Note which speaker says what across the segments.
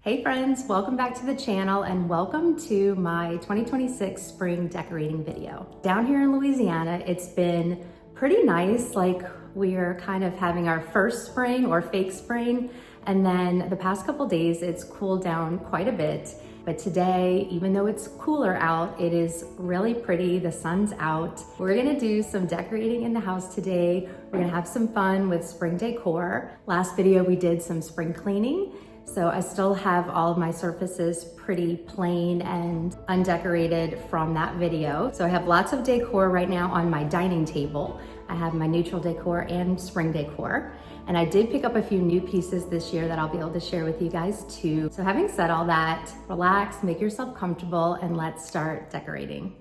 Speaker 1: Hey friends, welcome back to the channel and welcome to my 2026 spring decorating video. Down here in Louisiana, it's been pretty nice. Like we're kind of having our first spring or fake spring. And then the past couple days, it's cooled down quite a bit. But today, even though it's cooler out, it is really pretty. The sun's out. We're gonna do some decorating in the house today. We're gonna have some fun with spring decor. Last video, we did some spring cleaning. So I still have all of my surfaces pretty plain and undecorated from that video. So I have lots of decor right now on my dining table. I have my neutral decor and spring decor. And I did pick up a few new pieces this year that I'll be able to share with you guys too. So having said all that, relax, make yourself comfortable, and let's start decorating.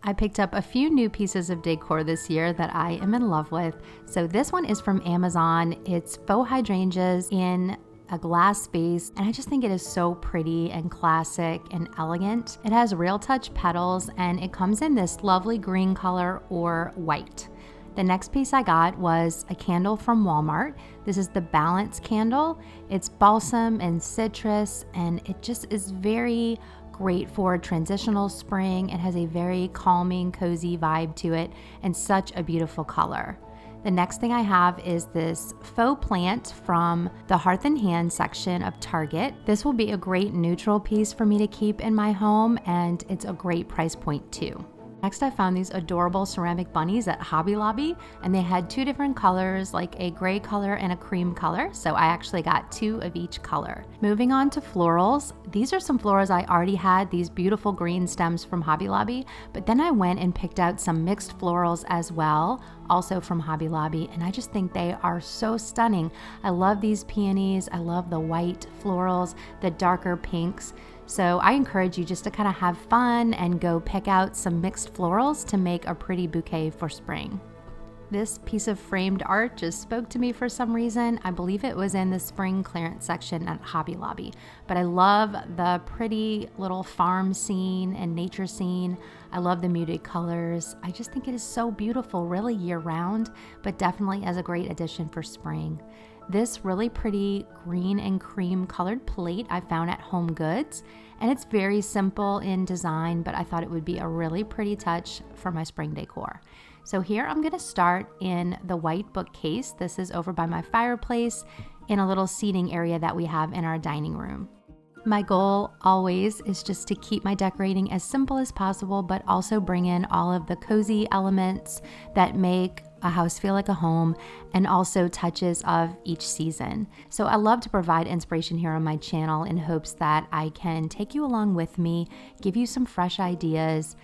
Speaker 1: I picked up a few new pieces of decor this year that I am in love with. So this one is from Amazon. It's faux hydrangeas in a glass vase, and I just think it is so pretty and classic and elegant. It has real touch petals and it comes in this lovely green color or white. The next piece I got was a candle from Walmart. This is the Balance candle. It's balsam and citrus, and it just is very great for transitional spring. It has a very calming, cozy vibe to it and such a beautiful color. The next thing I have is this faux plant from the Hearth and Hand section of Target. This will be a great neutral piece for me to keep in my home, and it's a great price point too. Next, I found these adorable ceramic bunnies at Hobby Lobby, and they had two different colors, like a gray color and a cream color, so I actually got two of each color. Moving on to florals, these are some florals I already had, these beautiful green stems from Hobby Lobby, but then I went and picked out some mixed florals as well, also from Hobby Lobby, and I just think they are so stunning. I love these peonies, I love the white florals, the darker pinks. So I encourage you just to kind of have fun and go pick out some mixed florals to make a pretty bouquet for spring. This piece of framed art just spoke to me for some reason. I believe it was in the spring clearance section at Hobby Lobby, but I love the pretty little farm scene and nature scene. I love the muted colors. I just think it is so beautiful, really year round, but definitely as a great addition for spring. This really pretty green and cream colored plate I found at Home Goods, and it's very simple in design, but I thought it would be a really pretty touch for my spring decor. So here I'm going to start in the white bookcase. This is over by my fireplace in a little seating area that we have in our dining room. My goal always is just to keep my decorating as simple as possible, but also bring in all of the cozy elements that make a house feel like a home, and also touches of each season. So I love to provide inspiration here on my channel in hopes that I can take you along with me, give you some fresh ideas,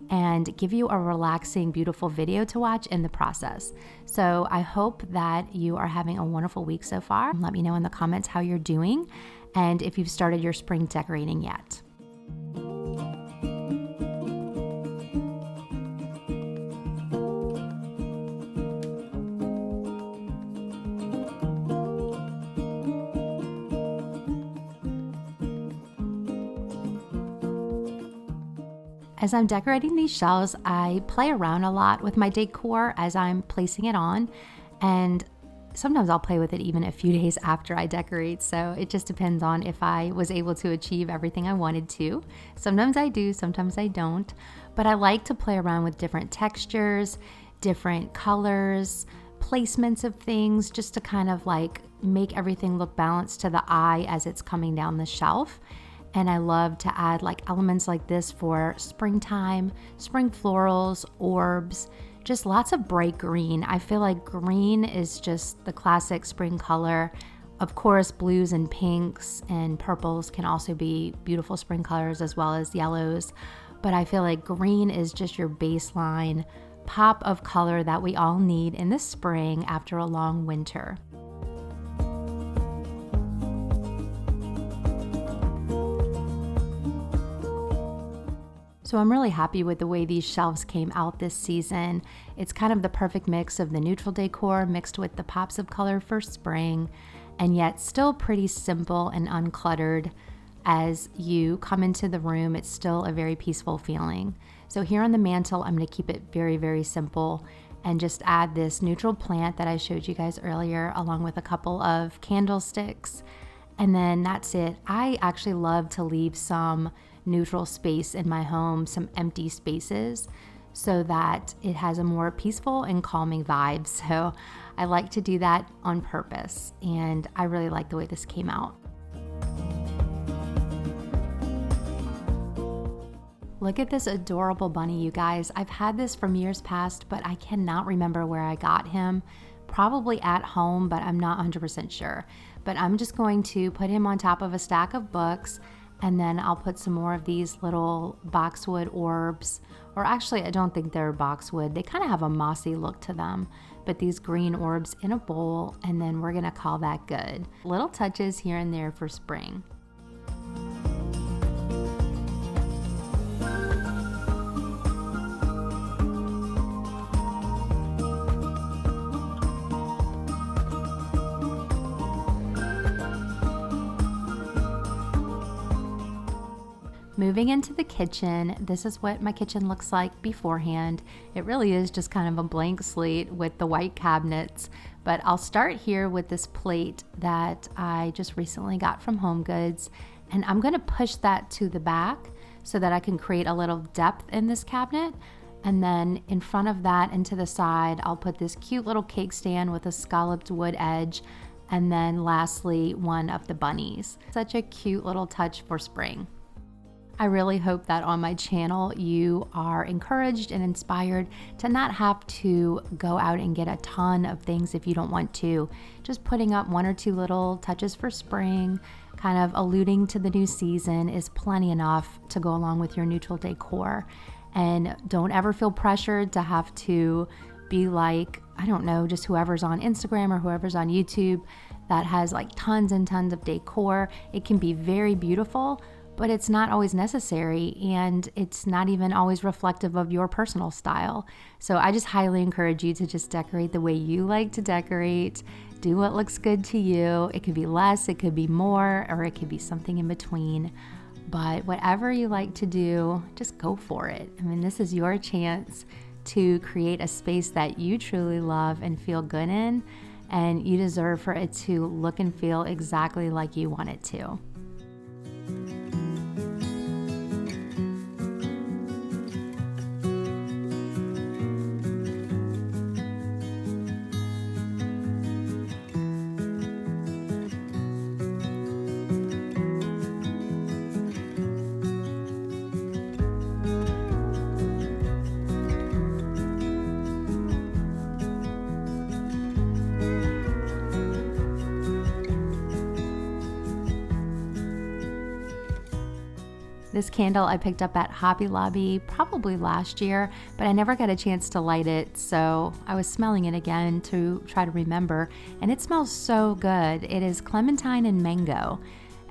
Speaker 1: and give you a relaxing, beautiful video to watch in the process. So I hope that you are having a wonderful week so far. Let me know in the comments how you're doing and if you've started your spring decorating yet. As I'm decorating these shelves, I play around a lot with my decor as I'm placing it on, and sometimes I'll play with it even a few days after I decorate, so it just depends on if I was able to achieve everything I wanted to. Sometimes I do, sometimes I don't, but I like to play around with different textures, different colors, placements of things, just to kind of like make everything look balanced to the eye as it's coming down the shelf. And I love to add like elements like this for springtime, spring florals, orbs, just lots of bright green. I feel like green is just the classic spring color. Of course, blues and pinks and purples can also be beautiful spring colors as well as yellows. But I feel like green is just your baseline pop of color that we all need in the spring after a long winter. So I'm really happy with the way these shelves came out this season. It's kind of the perfect mix of the neutral decor mixed with the pops of color for spring, and yet still pretty simple and uncluttered. As you come into the room, it's still a very peaceful feeling. So here on the mantle, I'm going to keep it very, very simple and just add this neutral plant that I showed you guys earlier, along with a couple of candlesticks And then that's it. I actually love to leave some neutral space in my home, some empty spaces, so that it has a more peaceful and calming vibe. So I like to do that on purpose, and I really like the way this came out. Look at this adorable bunny, you guys. I've had this from years past, but I cannot remember where I got him. Probably at home, but I'm not 100% sure. But I'm just going to put him on top of a stack of books, and then I'll put some more of these little boxwood orbs, or actually I don't think they're boxwood. They kind of have a mossy look to them, but these green orbs in a bowl, and then we're gonna call that good. Little touches here and there for spring. Moving into the kitchen, this is what my kitchen looks like beforehand. It really is just kind of a blank slate with the white cabinets, but I'll start here with this plate that I just recently got from HomeGoods, and I'm gonna push that to the back so that I can create a little depth in this cabinet. And then in front of that and to the side, I'll put this cute little cake stand with a scalloped wood edge, and then lastly, one of the bunnies. Such a cute little touch for spring. I really hope that on my channel you are encouraged and inspired to not have to go out and get a ton of things if you don't want to. Just putting up one or two little touches for spring, kind of alluding to the new season, is plenty enough to go along with your neutral decor. And don't ever feel pressured to have to be like, I don't know, just whoever's on Instagram or whoever's on YouTube that has like tons and tons of decor. It can be very beautiful, but it's not always necessary, and it's not even always reflective of your personal style. So I just highly encourage you to just decorate the way you like to decorate. Do what looks good to you. It could be less, it could be more, or it could be something in between. But whatever you like to do, just go for it. I mean, this is your chance to create a space that you truly love and feel good in, and you deserve for it to look and feel exactly like you want it to. This candle I picked up at Hobby Lobby probably last year, but I never got a chance to light it, so I was smelling it again to try to remember, and it smells so good. It is clementine and mango,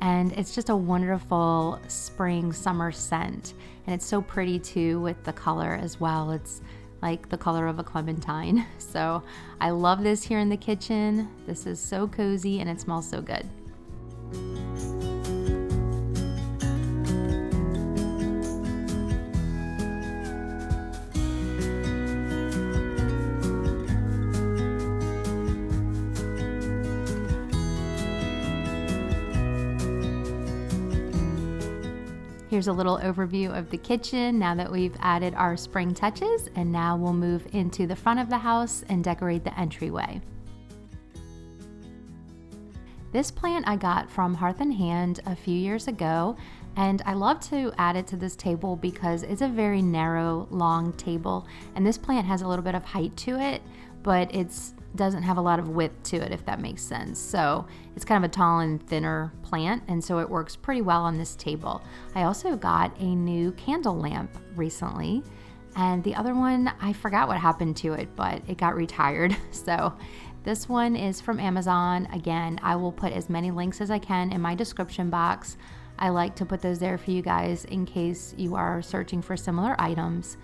Speaker 1: and it's just a wonderful spring summer scent, and it's so pretty too with the color as well. It's like the color of a clementine. So I love this here in the kitchen. This is so cozy and it smells so good. Here's a little overview of the kitchen now that we've added our spring touches, and now we'll move into the front of the house and decorate the entryway. This plant I got from Hearth and Hand a few years ago, and I love to add it to this table because it's a very narrow, long table, and this plant has a little bit of height to it, but it's doesn't have a lot of width to it, if that makes sense. So it's kind of a tall and thinner plant, and so it works pretty well on this table. I also got a new candle lamp recently, and the other one, I forgot what happened to it, but it got retired. So this one is from Amazon. Again, I will put as many links as I can in my description box. I like to put those there for you guys in case you are searching for similar items.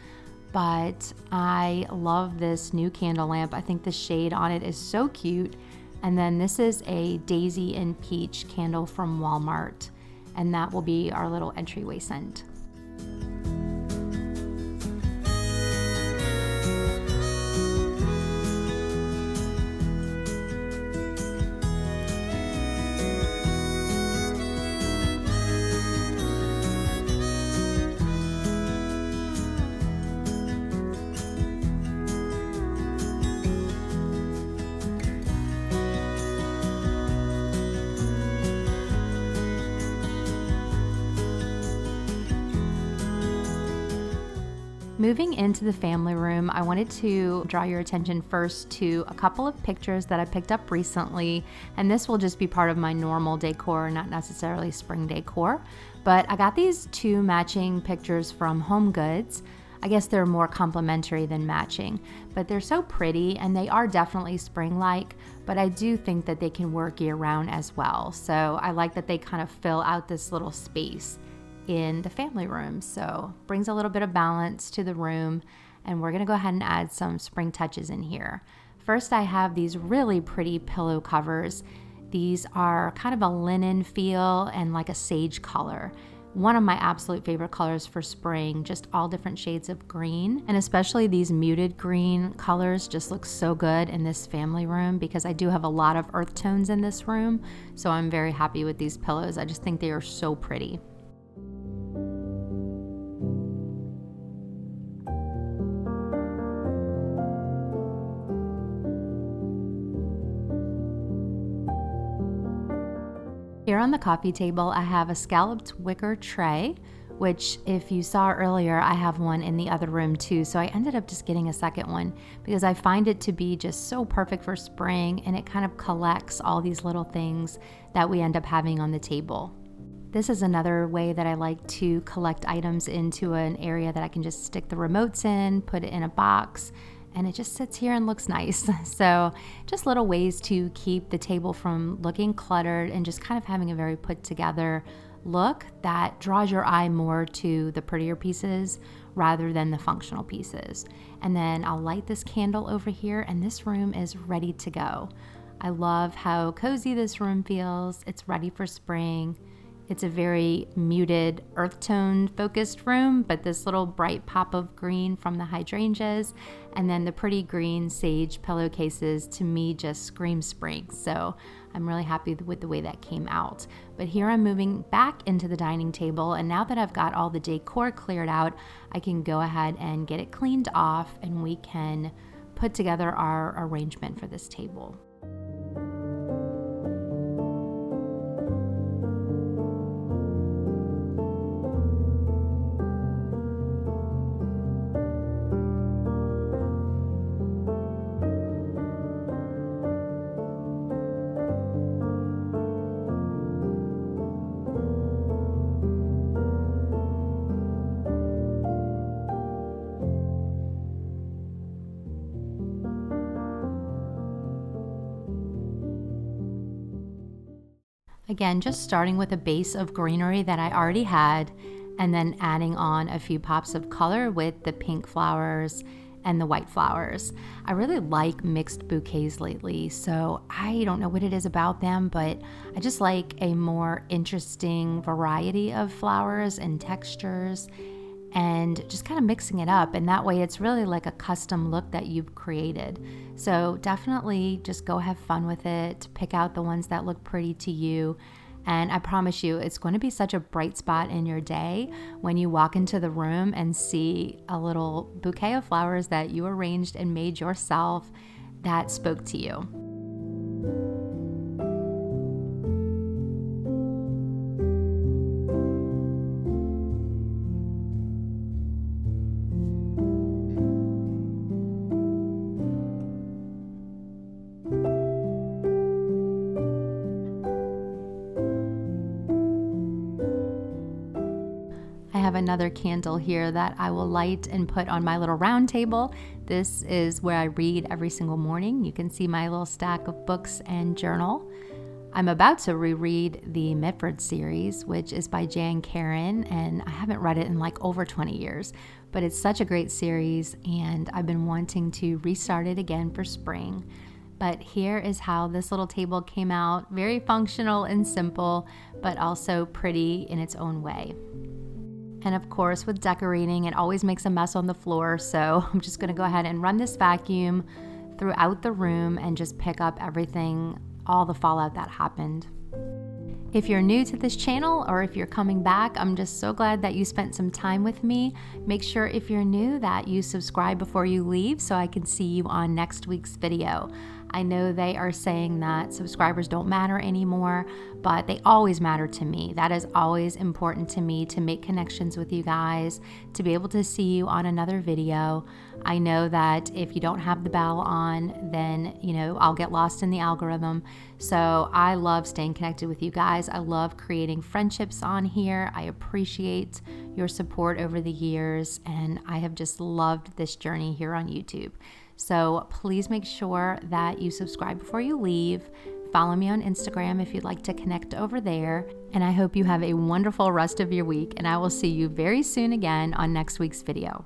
Speaker 1: But I love this new candle lamp. I think the shade on it is so cute. And then this is a Daisy and Peach candle from Walmart, and that will be our little entryway scent. Moving into the family room, I wanted to draw your attention first to a couple of pictures that I picked up recently, and this will just be part of my normal decor, not necessarily spring decor. But I got these two matching pictures from Home Goods. I guess they're more complementary than matching, but they're so pretty and they are definitely spring-like, but I do think that they can work year-round as well. So I like that they kind of fill out this little space in the family room. So brings a little bit of balance to the room, and we're gonna go ahead and add some spring touches in here. First, I have these really pretty pillow covers. These are kind of a linen feel and like a sage color. One of my absolute favorite colors for spring, just all different shades of green, and especially these muted green colors just look so good in this family room because I do have a lot of earth tones in this room, so I'm very happy with these pillows. I just think they are so pretty. Here on the coffee table, I have a scalloped wicker tray, which if you saw earlier, I have one in the other room too. So I ended up just getting a second one because I find it to be just so perfect for spring, and it kind of collects all these little things that we end up having on the table. This is another way that I like to collect items into an area that I can just stick the remotes in, put it in a box, and it just sits here and looks nice. So just little ways to keep the table from looking cluttered and just kind of having a very put together look that draws your eye more to the prettier pieces rather than the functional pieces. And then I'll light this candle over here, and this room is ready to go. I love how cozy this room feels. It's ready for spring. It's a very muted earth tone focused room, but this little bright pop of green from the hydrangeas and then the pretty green sage pillowcases to me just scream spring. So I'm really happy with the way that came out. But here I'm moving back into the dining table, and now that I've got all the decor cleared out, I can go ahead and get it cleaned off and we can put together our arrangement for this table. Again, just starting with a base of greenery that I already had, and then adding on a few pops of color with the pink flowers and the white flowers. I really like mixed bouquets lately, so I don't know what it is about them, but I just like a more interesting variety of flowers and textures, and just kind of mixing it up, and that way it's really like a custom look that you've created. So definitely just go have fun with it, pick out the ones that look pretty to you, and I promise you it's going to be such a bright spot in your day when you walk into the room and see a little bouquet of flowers that you arranged and made yourself that spoke to you. I have another candle here that I will light and put on my little round table. This is where I read every single morning. You can see my little stack of books and journal. I'm about to reread the Mitford series, which is by Jan Karon, and I haven't read it in like over 20 years, but it's such a great series, and I've been wanting to restart it again for spring. But here is how this little table came out. Very functional and simple, but also pretty in its own way. And of course, with decorating, it always makes a mess on the floor, so I'm just gonna go ahead and run this vacuum throughout the room and just pick up everything, all the fallout that happened. If you're new to this channel or if you're coming back, I'm just so glad that you spent some time with me. Make sure if you're new that you subscribe before you leave so I can see you on next week's video. I know they are saying that subscribers don't matter anymore, but they always matter to me. That is always important to me, to make connections with you guys, to be able to see you on another video. I know that if you don't have the bell on, then, I'll get lost in the algorithm. So I love staying connected with you guys. I love creating friendships on here. I appreciate your support over the years, and I have just loved this journey here on YouTube. So please make sure that you subscribe before you leave. Follow me on Instagram if you'd like to connect over there. And I hope you have a wonderful rest of your week, and I will see you very soon again on next week's video.